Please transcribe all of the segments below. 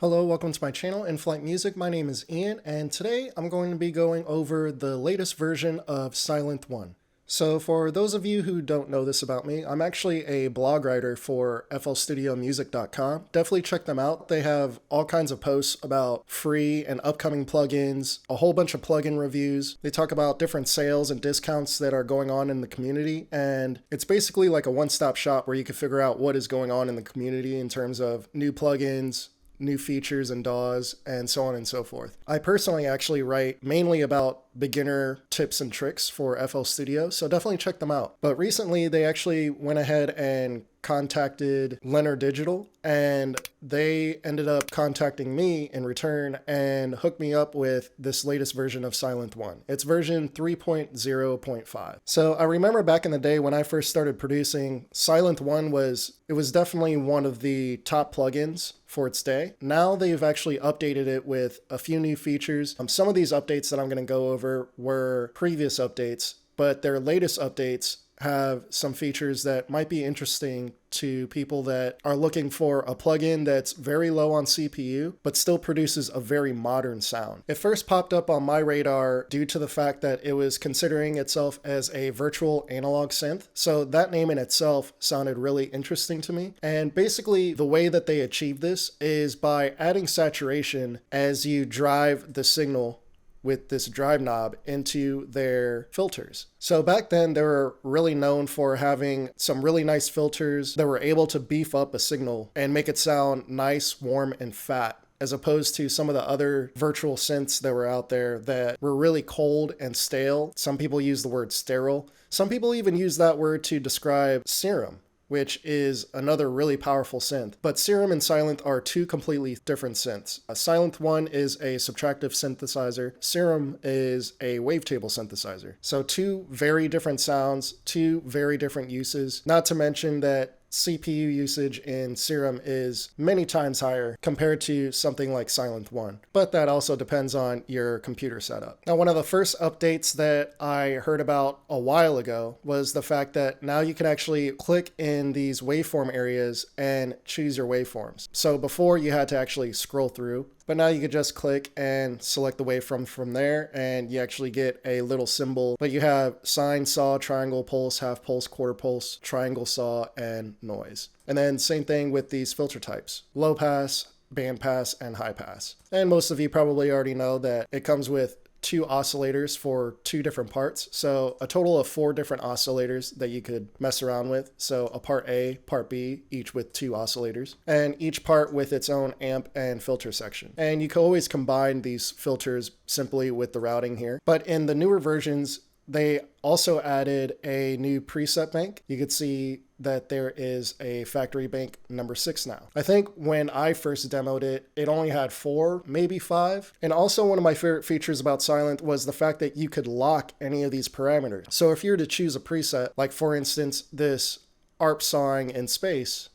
Hello, welcome to my channel, Inflightmuzik. My name is Ian, and today I'm going to be going over the latest version of Sylenth1. So for those of you who don't know this about me, I'm actually a blog writer for flstudiomusic.com. Definitely check them out. They have all kinds of posts about free and upcoming plugins, a whole bunch of plugin reviews. They talk about different sales and discounts that are going on in the community, and it's basically like a one-stop shop where you can figure out what is going on in the community in terms of new plugins, new features and DAWs, and so on and so forth. I personally actually write mainly about beginner tips and tricks for FL Studio, so definitely check them out. But recently they actually went ahead and contacted Lennar Digital, and they ended up contacting me in return and hooked me up with this latest version of Sylenth1. It's version 3.0.5. So I remember back in the day when I first started producing, Sylenth1 was definitely one of the top plugins for its day. Now they've actually updated it with a few new features. Some of these updates that I'm going to go over were previous updates, but their latest updates have some features that might be interesting to people that are looking for a plugin that's very low on CPU, but still produces a very modern sound. It first popped up on my radar due to the fact that it was considering itself as a virtual analog synth. So that name in itself sounded really interesting to me. And basically the way that they achieve this is by adding saturation as you drive the signal with this drive knob into their filters. So back then they were really known for having some really nice filters that were able to beef up a signal and make it sound nice, warm, and fat, as opposed to some of the other virtual synths that were out there that were really cold and stale. Some people use the word sterile. Some people even use that word to describe Serum, which is another really powerful synth. But Serum and Sylenth are two completely different synths. Sylenth1 is a subtractive synthesizer. Serum is a wavetable synthesizer. So two very different sounds, two very different uses. Not to mention that CPU usage in Serum is many times higher compared to something like Sylenth1, but that also depends on your computer setup. Now, one of the first updates that I heard about a while ago was the fact that now you can actually click in these waveform areas and choose your waveforms. So before you had to actually scroll through, but now you could just click and select the waveform from there, and you actually get a little symbol. But you have sine, saw, triangle, pulse, half pulse, quarter pulse, triangle, saw, and noise. And then same thing with these filter types: low pass, band pass, and high pass. And most of you probably already know that it comes with two oscillators for two different parts. So a total of 4 different oscillators that you could mess around with. So a part A, part B, each with 2 oscillators, and each part with its own amp and filter section. And you can always combine these filters simply with the routing here. But in the newer versions, they also added a new preset bank. You could see that there is a factory bank number 6 now. I think when I first demoed it, it only had 4, maybe 5. And also one of my favorite features about Sylenth was the fact that you could lock any of these parameters. So if you were to choose a preset, like for instance, this ARP sawing in space,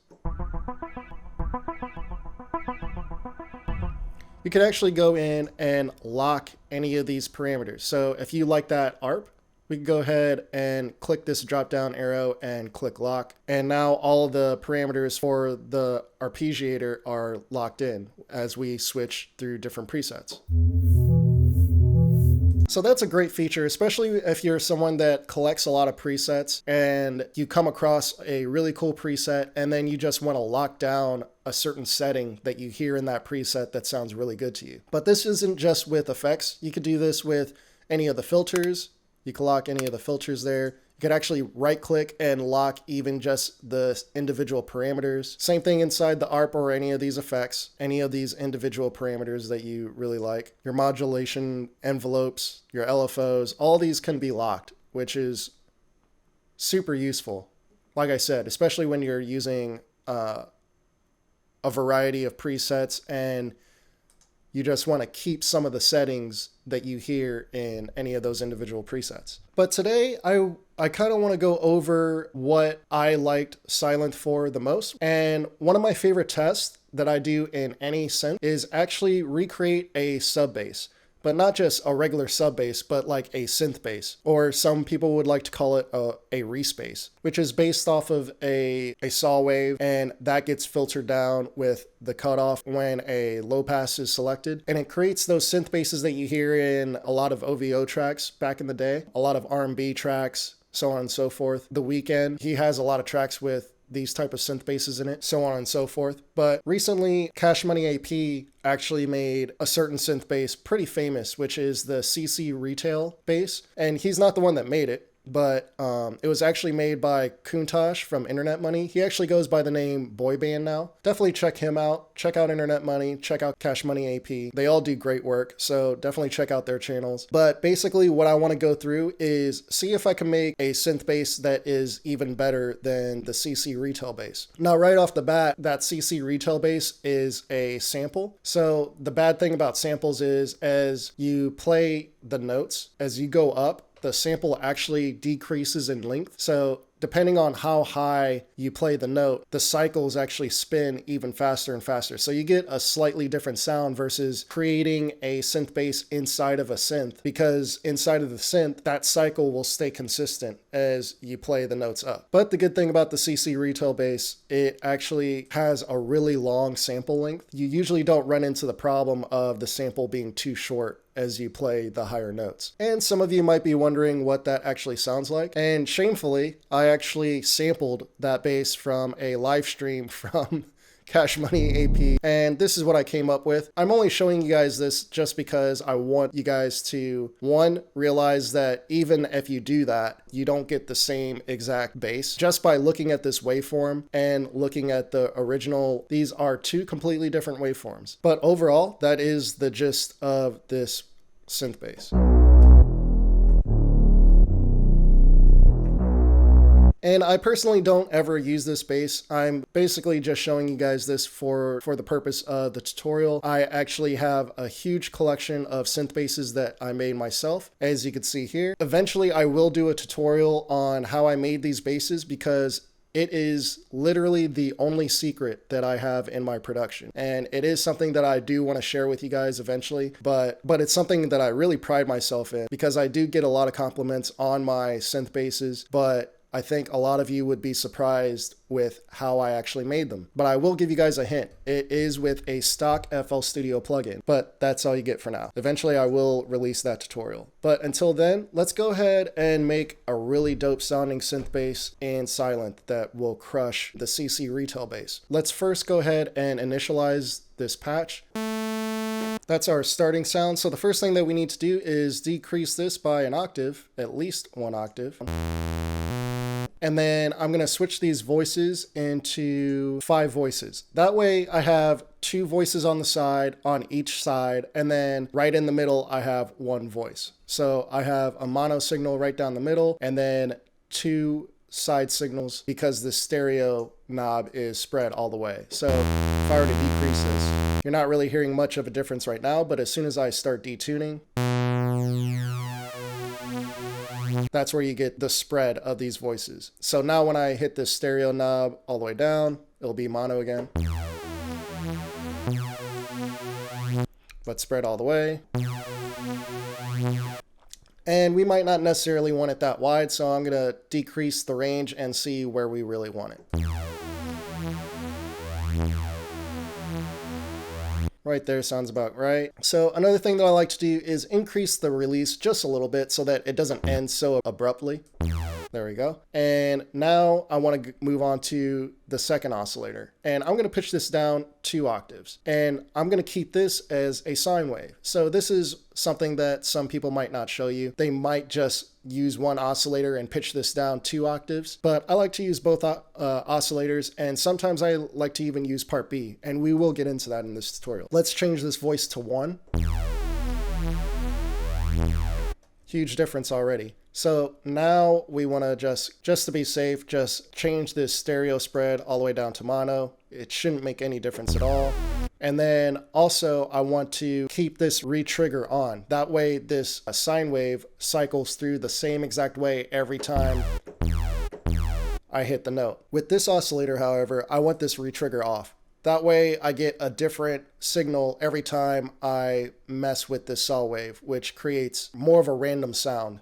you could actually go in and lock any of these parameters. So if you like that ARP, we can go ahead and click this drop down arrow and click lock. And now all the parameters for the arpeggiator are locked in as we switch through different presets. So that's a great feature, especially if you're someone that collects a lot of presets and you come across a really cool preset and then you just want to lock down a certain setting that you hear in that preset that sounds really good to you. But this isn't just with effects. You could do this with any of the filters. You can lock any of the filters there. You could actually right click and lock even just the individual parameters. Same thing inside the ARP or any of these effects, any of these individual parameters that you really like. Your modulation envelopes, your LFOs, all these can be locked, which is super useful. Like I said, especially when you're using a variety of presets and you just want to keep some of the settings that you hear in any of those individual presets. But today, I kind of want to go over what I liked Sylenth for the most. And one of my favorite tests that I do in any synth is actually recreate a sub bass. but not just a regular sub bass, but like a synth bass, or some people would like to call it a respace, which is based off of a saw wave, and that gets filtered down with the cutoff when a low pass is selected, and it creates those synth basses that you hear in a lot of OVO tracks back in the day, a lot of R&B tracks, so on and so forth. The Weeknd, he has a lot of tracks with these type of synth basses in it, so on and so forth. But recently, CashMoneyAP actually made a certain synth bass pretty famous, which is the CC Retail bass. And he's not the one that made it, but it was actually made by Countach from Internet Money. He actually goes by the name Boy Band now. Definitely check him out. Check out Internet Money. Check out CashMoneyAP. They all do great work, so definitely check out their channels. But basically what I want to go through is see if I can make a synth bass that is even better than the CC Retail bass. Now, right off the bat, that CC Retail bass is a sample. So the bad thing about samples is as you play the notes, as you go up, the sample actually decreases in length. So depending on how high you play the note, the cycles actually spin even faster and faster. So you get a slightly different sound versus creating a synth bass inside of a synth, because inside of the synth, that cycle will stay consistent as you play the notes up. But the good thing about the CC Retail bass, it actually has a really long sample length. You usually don't run into the problem of the sample being too short as you play the higher notes. And some of you might be wondering what that actually sounds like. And shamefully, I actually sampled that bass from a live stream from CashMoneyAP, and this is what I came up with. I'm only showing you guys this just because I want you guys to, one, realize that even if you do that, you don't get the same exact bass. Just by looking at this waveform and looking at the original, these are two completely different waveforms. But overall, that is the gist of this synth bass. And I personally don't ever use this bass. I'm basically just showing you guys this for the purpose of the tutorial. I actually have a huge collection of synth basses that I made myself, as you can see here. Eventually, I will do a tutorial on how I made these basses, because it is literally the only secret that I have in my production. And it is something that I do want to share with you guys eventually, but it's something that I really pride myself in, because I do get a lot of compliments on my synth basses, but I think a lot of you would be surprised with how I actually made them. But I will give you guys a hint. It is with a stock FL Studio plugin, but that's all you get for now. Eventually I will release that tutorial. But until then, let's go ahead and make a really dope sounding synth bass in Sylenth that will crush the CC Retail bass. Let's first go ahead and initialize this patch. That's our starting sound. So the first thing that we need to do is decrease this by an octave, at least one octave. And then I'm going to switch these voices into 5 voices. That way I have 2 voices on the side, on each side, and then right in the middle I have 1 voice. So I have a mono signal right down the middle, and then 2 side signals, because the stereo knob is spread all the way. So if I were to decrease this, you're not really hearing much of a difference right now, but as soon as I start detuning, that's where you get the spread of these voices. So now when I hit this stereo knob all the way down, it'll be mono again. But spread all the way. And we might not necessarily want it that wide, so I'm gonna decrease the range and see where we really want it. Right there sounds about right. So another thing that I like to do is increase the release just a little bit so that it doesn't end so abruptly. There we go. And now I want to move on to the second oscillator. And I'm going to pitch this down 2 octaves. And I'm going to keep this as a sine wave. So this is something that some people might not show you. They might just use one oscillator and pitch this down 2 octaves. But I like to use both oscillators, and sometimes I like to even use part B. And we will get into that in this tutorial. Let's change this voice to 1. Huge difference already. So now we want to just to be safe, just change this stereo spread all the way down to mono. It shouldn't make any difference at all. And then also I want to keep this re-trigger on. That way this sine wave cycles through the same exact way every time I hit the note. With this oscillator, however, I want this re-trigger off. That way I get a different signal every time I mess with this saw wave, which creates more of a random sound.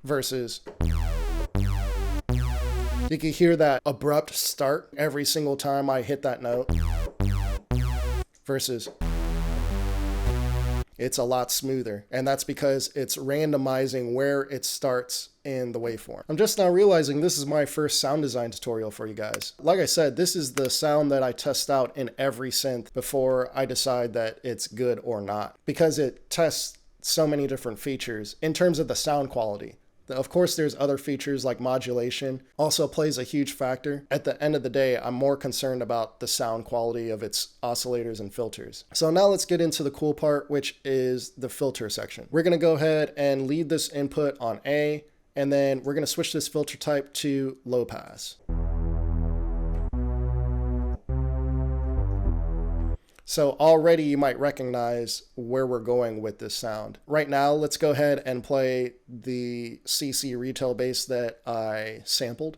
Versus you can hear that abrupt start every single time I hit that note. Versus it's a lot smoother, and that's because it's randomizing where it starts in the waveform. I'm just now realizing this is my first sound design tutorial for you guys. Like I said, this is the sound that I test out in every synth before I decide that it's good or not, because it tests so many different features in terms of the sound quality. Of course, there's other features like modulation also plays a huge factor. At the end of the day, I'm more concerned about the sound quality of its oscillators and filters. So now let's get into the cool part, which is the filter section. We're going to go ahead and leave this input on A, and then we're going to switch this filter type to low pass. So already you might recognize where we're going with this sound. Right now, let's go ahead and play the CC retail bass that I sampled.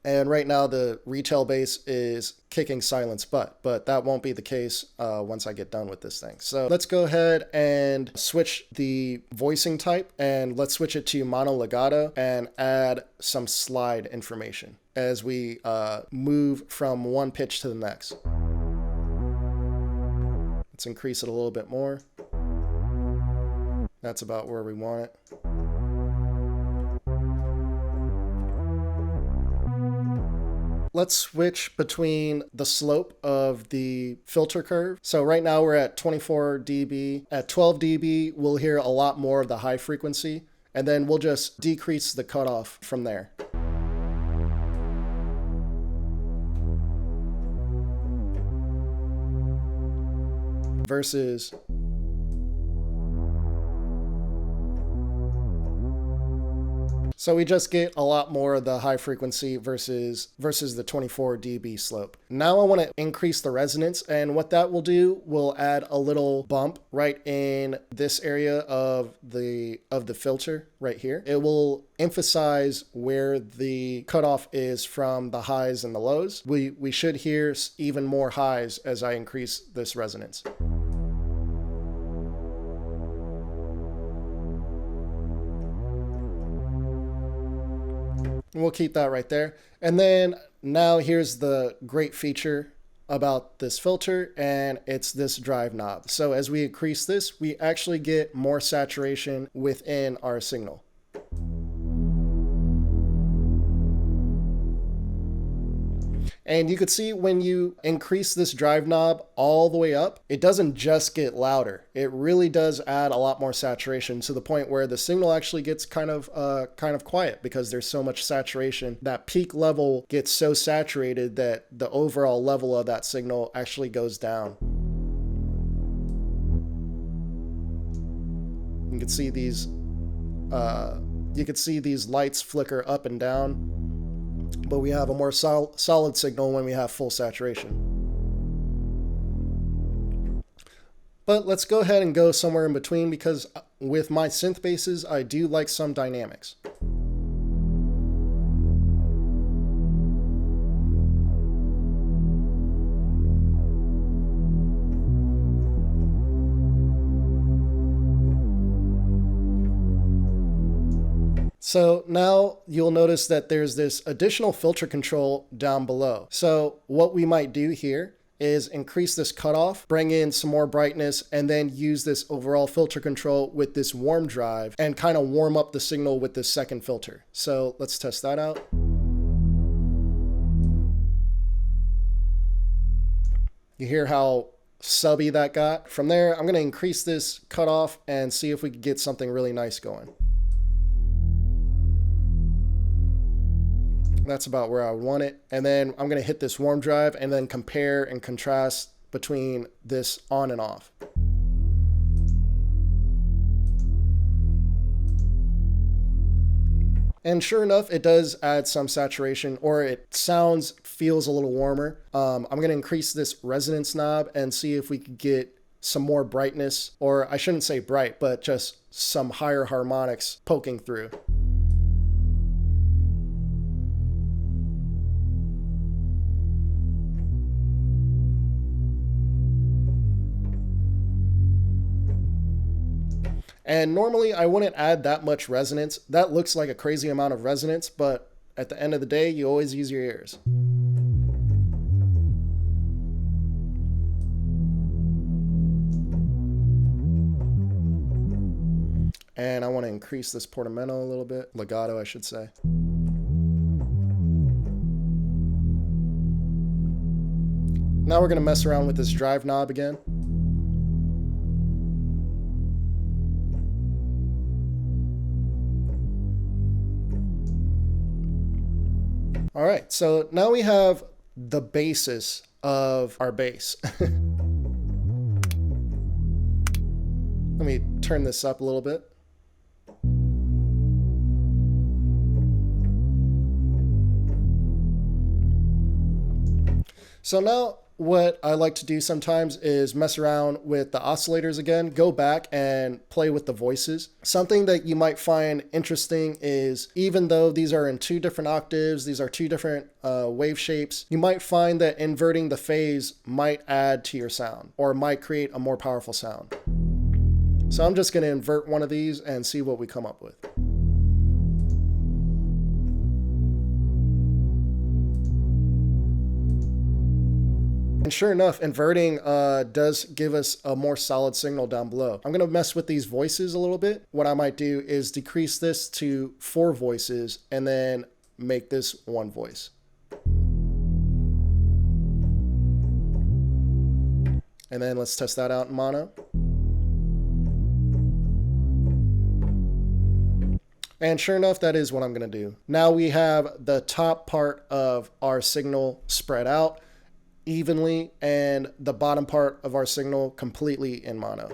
And right now the retail bass is kicking Sylenth's butt, but that won't be the case once I get done with this thing. So let's go ahead and switch the voicing type, and let's switch it to mono legato and add some slide information as we move from one pitch to the next. Let's increase it a little bit more. That's about where we want it. Let's switch between the slope of the filter curve. So right now we're at 24 dB. At 12 dB, we'll hear a lot more of the high frequency, and then we'll just decrease the cutoff from there. Versus so we just get a lot more of the high frequency versus the 24 dB slope. Now I want to increase the resonance, and what that will do will add a little bump right in this area of the filter right here. It will emphasize where the cutoff is from the highs and the lows. We should hear even more highs as I increase this resonance. We'll keep that right there. And then now here's the great feature about this filter, and it's this drive knob. So as we increase this, we actually get more saturation within our signal. And you could see when you increase this drive knob all the way up, it doesn't just get louder. It really does add a lot more saturation to the point where the signal actually gets kind of quiet because there's so much saturation. That peak level gets so saturated that the overall level of that signal actually goes down. You can see these lights flicker up and down. But we have a more solid signal when we have full saturation. But let's go ahead and go somewhere in between, because with my synth basses, I do like some dynamics. So now you'll notice that there's this additional filter control down below. So what we might do here is increase this cutoff, bring in some more brightness, and then use this overall filter control with this warm drive and kind of warm up the signal with this second filter. So let's test that out. You hear how subby that got? From there, I'm going to increase this cutoff and see if we can get something really nice going. That's about where I would want it. And then I'm going to hit this warm drive and then compare and contrast between this on and off. And sure enough, it does add some saturation, or it feels a little warmer. I'm going to increase this resonance knob and see if we could get some more brightness, or I shouldn't say bright, but just some higher harmonics poking through. And normally I wouldn't add that much resonance. That looks like a crazy amount of resonance, but at the end of the day, you always use your ears. And I want to increase this portamento a little bit, legato I should say. Now we're going to mess around with this drive knob again. All right, so now we have the basis of our bass. Let me turn this up a little bit. So now what I like to do sometimes is mess around with the oscillators again, go back and play with the voices. Something that you might find interesting is even though these are in two different octaves, these are two different wave shapes, you might find that inverting the phase might add to your sound or might create a more powerful sound. So I'm just going to invert one of these and see what we come up with. And sure enough, inverting does give us a more solid signal down below. I'm going to mess with these voices a little bit. What I might do is decrease this to 4 voices and then make this 1 voice. And then let's test that out in mono. And sure enough, that is what I'm going to do. Now we have the top part of our signal spread out evenly and the bottom part of our signal completely in mono.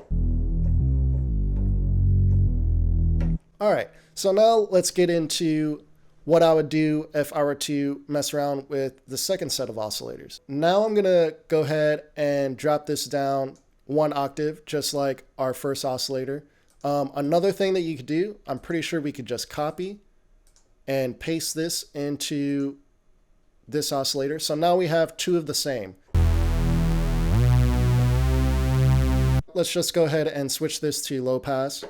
All right, so now let's get into what I would do if I were to mess around with the second set of oscillators. Now I'm gonna go ahead and drop this down 1 octave, just like our first oscillator. Another thing that you could do, I'm pretty sure we could just copy and paste this into this oscillator. So now we have 2 of the same. Let's just go ahead and switch this to low pass.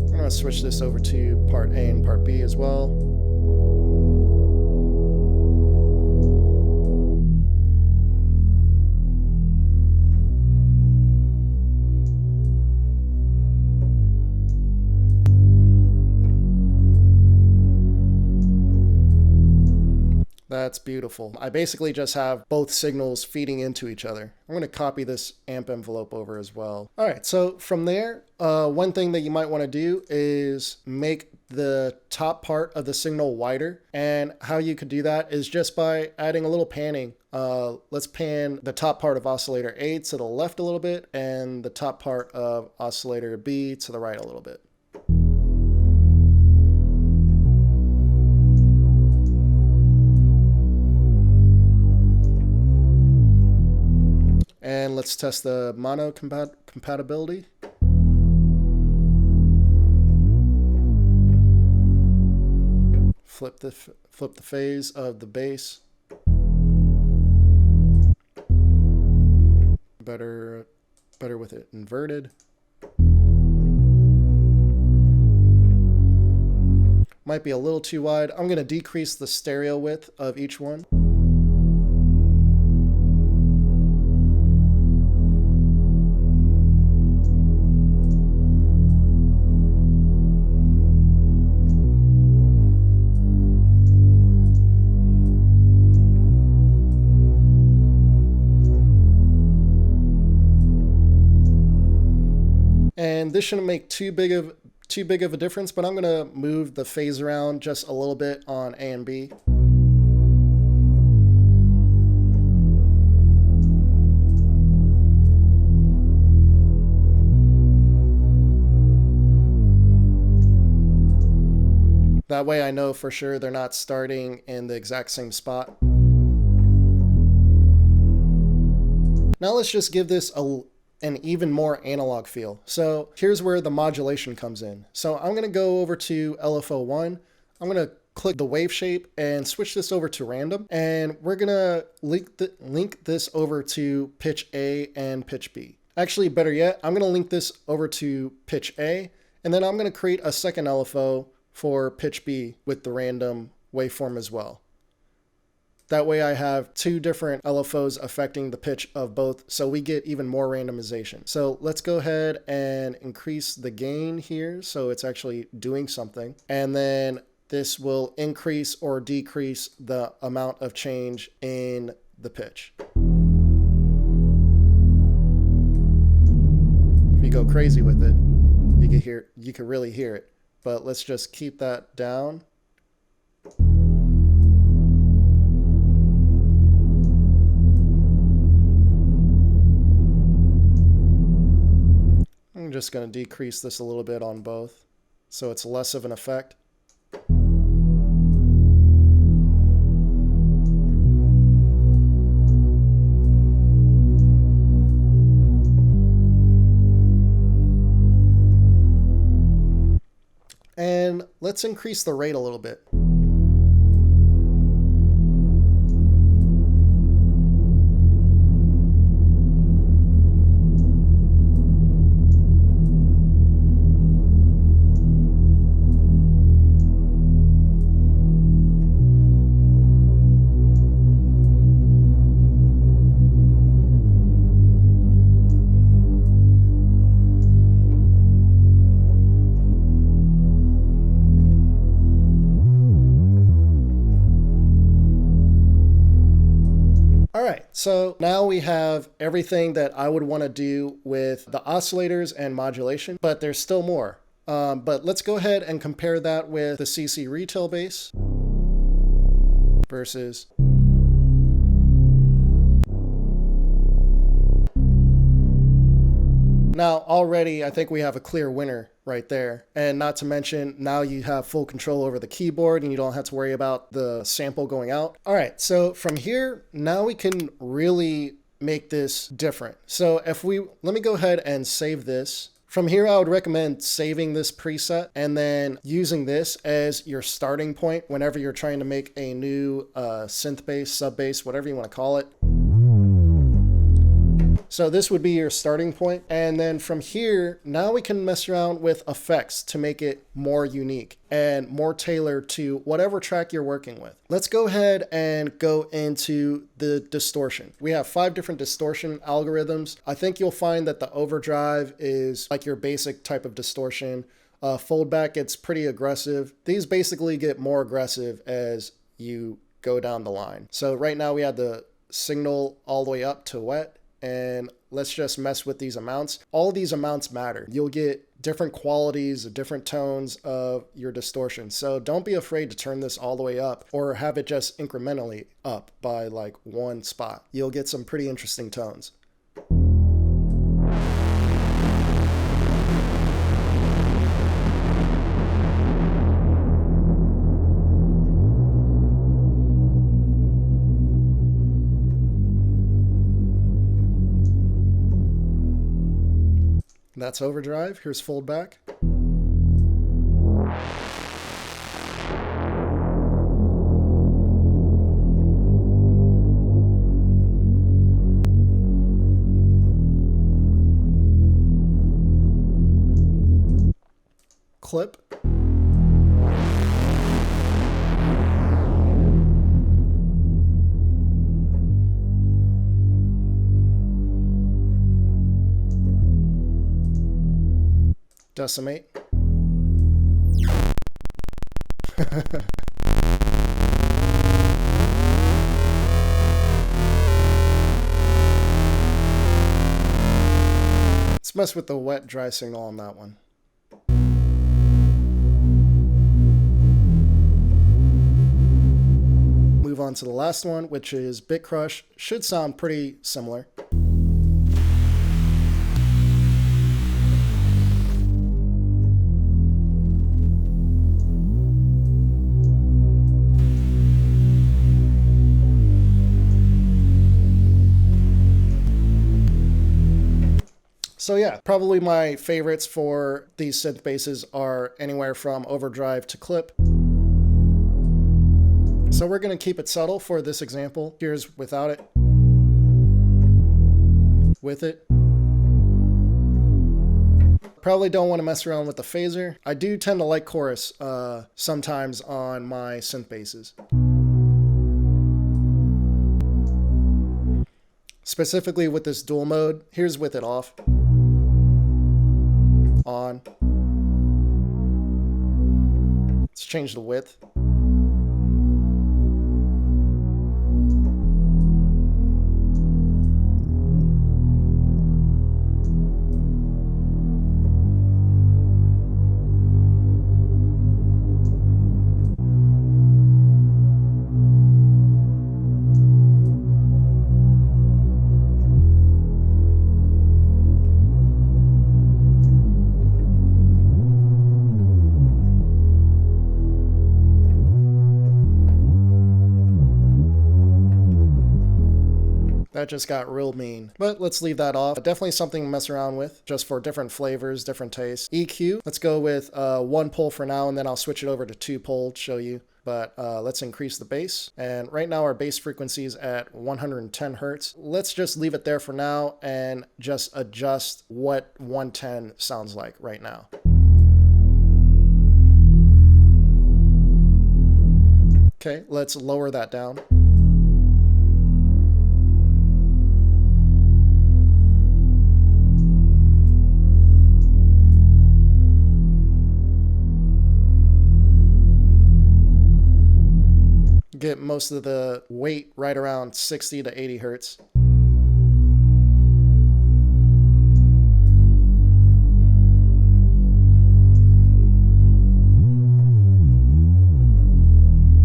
I'm going to switch this over to part A and part B as well. That's beautiful. I basically just have both signals feeding into each other. I'm going to copy this amp envelope over as well. All right, so from there, one thing that you might want to do is make the top part of the signal wider. And how you could do that is just by adding a little panning. Let's pan the top part of oscillator A to the left a little bit and the top part of oscillator B to the right a little bit. And let's test the mono compatibility. Flip the phase of the bass. Better with it inverted. Might be a little too wide. I'm going to decrease the stereo width of each one. And this shouldn't make too big of a difference, but I'm going to move the phase around just a little bit on A and B. That way I know for sure they're not starting in the exact same spot. Now let's just give this an even more analog feel. So here's where the modulation comes in. So I'm going to go over to LFO1. I'm going to click the wave shape and switch this over to random. And we're gonna link this over to pitch A and pitch B. Actually, better yet, I'm gonna link this over to pitch A, and then I'm gonna create a second LFO for pitch B with the random waveform as well. That way I have two different LFOs affecting the pitch of both, so we get even more randomization. So let's go ahead and increase the gain here so it's actually doing something. And then this will increase or decrease the amount of change in the pitch. If you go crazy with it, you can really hear it. But let's just keep that down. I'm just going to decrease this a little bit on both so it's less of an effect. And let's increase the rate a little bit. All right, so now we have everything that I would want to do with the oscillators and modulation, but there's still more. But let's go ahead and compare that with the CC retail bass versus now already I think we have a clear winner right there. And not to mention, now you have full control over the keyboard and you don't have to worry about the sample going out. All right, so from here, now we can really make this different. So let me go ahead and save this. From here, I would recommend saving this preset and then using this as your starting point whenever you're trying to make a new synth bass, sub bass, whatever you want to call it. So this would be your starting point. And then from here, now we can mess around with effects to make it more unique and more tailored to whatever track you're working with. Let's go ahead and go into the distortion. We have 5 different distortion algorithms. I think you'll find that the overdrive is like your basic type of distortion. Foldback gets pretty aggressive. These basically get more aggressive as you go down the line. So right now we have the signal all the way up to wet. And let's just mess with these amounts. All these amounts matter. You'll get different qualities, different tones of your distortion. So don't be afraid to turn this all the way up or have it just incrementally up by like 1 spot. You'll get some pretty interesting tones. That's overdrive. Here's foldback. Clip. Decimate. Let's mess with the wet dry signal on that one. Move on to the last one, which is bit crush. Should sound pretty similar. So yeah, probably my favorites for these synth basses are anywhere from overdrive to clip. So we're going to keep it subtle for this example. Here's without it, with it. Probably don't want to mess around with the phaser. I do tend to like chorus sometimes on my synth basses. Specifically with this dual mode, here's with it off, on. Let's change the width. That just got real mean, but let's leave that off. Definitely something to mess around with, just for different flavors, different tastes. EQ, let's go with 1 pole for now, and then I'll switch it over to 2 pole to show you. But let's increase the bass. And right now our bass frequency is at 110 hertz. Let's just leave it there for now and just adjust what 110 sounds like right now. Okay, let's lower that down. Get most of the weight right around 60 to 80 hertz.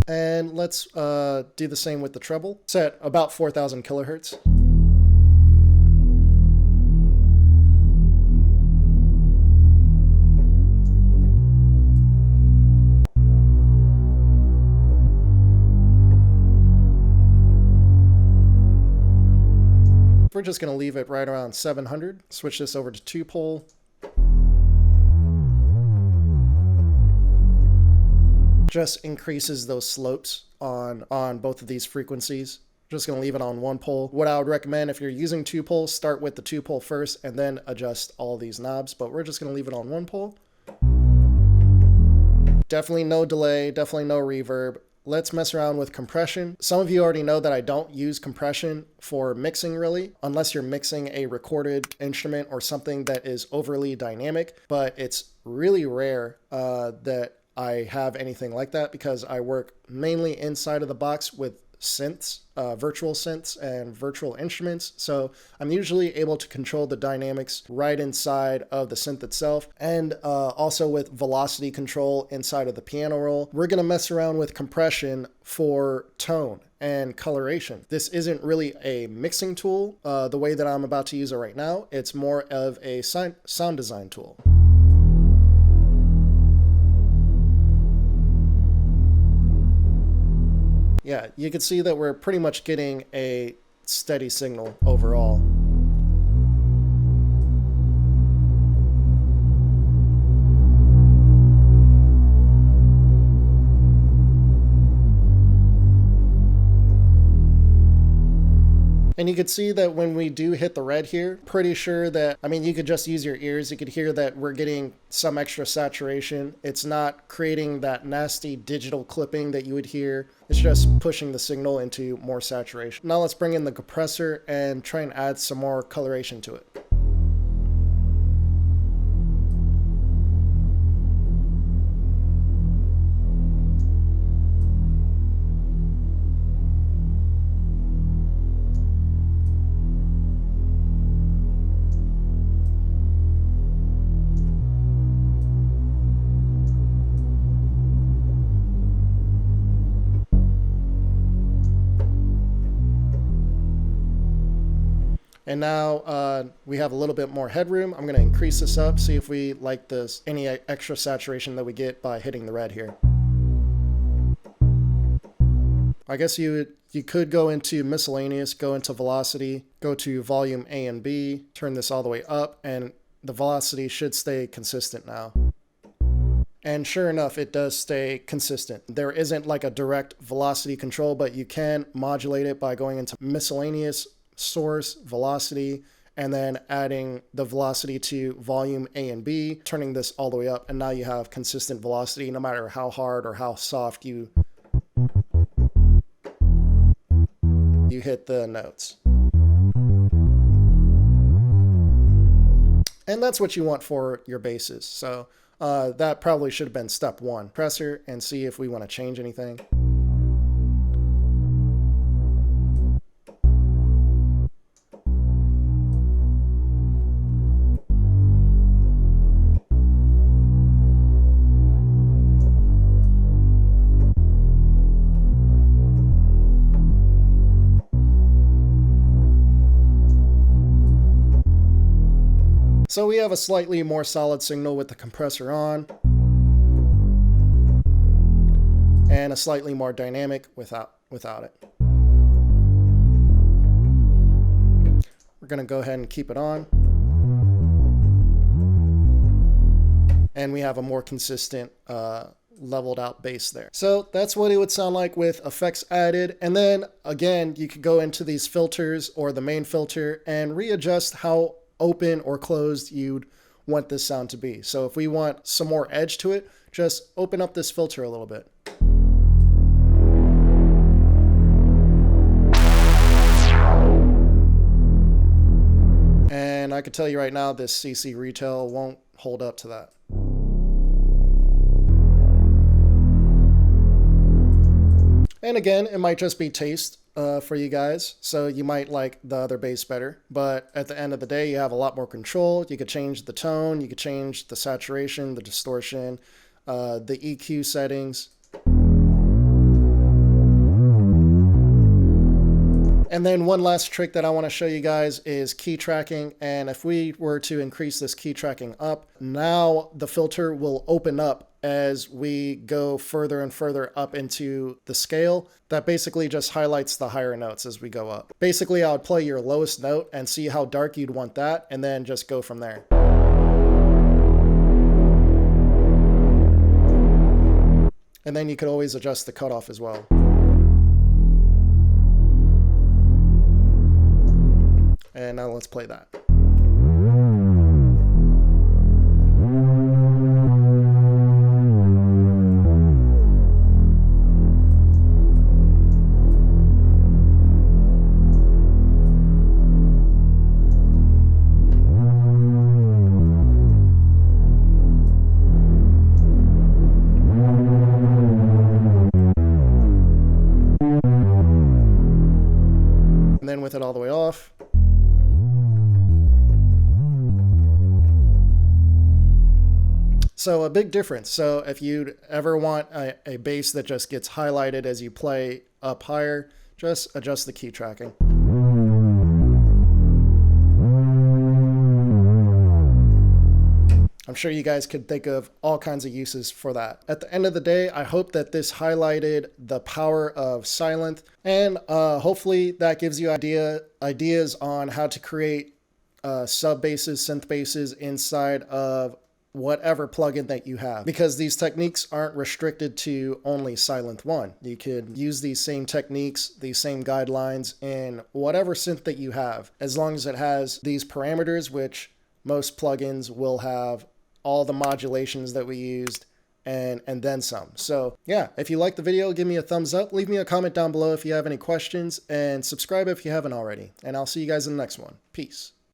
And let's do the same with the treble. Set about 4,000 kilohertz. We're just going to leave it right around 700. Switch this over to 2 pole. Just increases those slopes on both of these frequencies. Just going to leave it on 1 pole. What I would recommend if you're using 2 poles, start with the 2 pole first and then adjust all these knobs, but we're just going to leave it on 1 pole. Definitely no delay, definitely no reverb. Let's mess around with compression. Some of you already know that I don't use compression for mixing really, unless you're mixing a recorded instrument or something that is overly dynamic, but it's really rare that I have anything like that because I work mainly inside of the box with synths, virtual synths and virtual instruments. So I'm usually able to control the dynamics right inside of the synth itself, and also with velocity control inside of the piano roll. We're going to mess around with compression for tone and coloration. This isn't really a mixing tool the way that I'm about to use it right now. It's more of a sound design tool. Yeah, you can see that we're pretty much getting a steady signal overall. And you could see that when we do hit the red here, pretty sure that, I mean, you could just use your ears. You could hear that we're getting some extra saturation. It's not creating that nasty digital clipping that you would hear. It's just pushing the signal into more saturation. Now let's bring in the compressor and try and add some more coloration to it. And now we have a little bit more headroom. I'm going to increase this up, see if we like this, any extra saturation that we get by hitting the red here. I guess you could go into miscellaneous, go into velocity, go to volume A and B, turn this all the way up, and the velocity should stay consistent now. And sure enough, it does stay consistent. There isn't like a direct velocity control, but you can modulate it by going into miscellaneous, source, velocity, and then adding the velocity to volume A and B, turning this all the way up, and now you have consistent velocity no matter how hard or how soft you hit the notes. And that's what you want for your basses. So that probably should have been step one. Compressor and see if we want to change anything. So we have a slightly more solid signal with the compressor on, and a slightly more dynamic without it. We're going to go ahead and keep it on. And we have a more consistent leveled out bass there. So that's what it would sound like with effects added. And then again, you could go into these filters or the main filter and readjust how open or closed you'd want this sound to be. So if we want some more edge to it, just open up this filter a little bit. And I could tell you right now, this CC retail won't hold up to that. And again, it might just be taste for you guys, so you might like the other bass better, but at the end of the day, you have a lot more control. You could change the tone, you could change the saturation, the distortion, the EQ settings. And then one last trick that I want to show you guys is key tracking. And if we were to increase this key tracking up, now the filter will open up as we go further and further up into the scale. That basically just highlights the higher notes as we go up. Basically, I would play your lowest note and see how dark you'd want that, and then just go from there. And then you could always adjust the cutoff as well. And now let's play that. And then with it all the way off. So a big difference. So if you'd ever want a bass that just gets highlighted as you play up higher, just adjust the key tracking. I'm sure you guys could think of all kinds of uses for that. At the end of the day, I hope that this highlighted the power of Sylenth, and hopefully that gives you ideas on how to create sub basses, synth basses inside of whatever plugin that you have, because these techniques aren't restricted to only Sylenth1. You could use these same techniques, these same guidelines in whatever synth that you have, as long as it has these parameters, which most plugins will have all the modulations that we used and then some. So yeah, if you like the video, give me a thumbs up, leave me a comment down below if you have any questions, and subscribe if you haven't already. And I'll see you guys in the next one. Peace.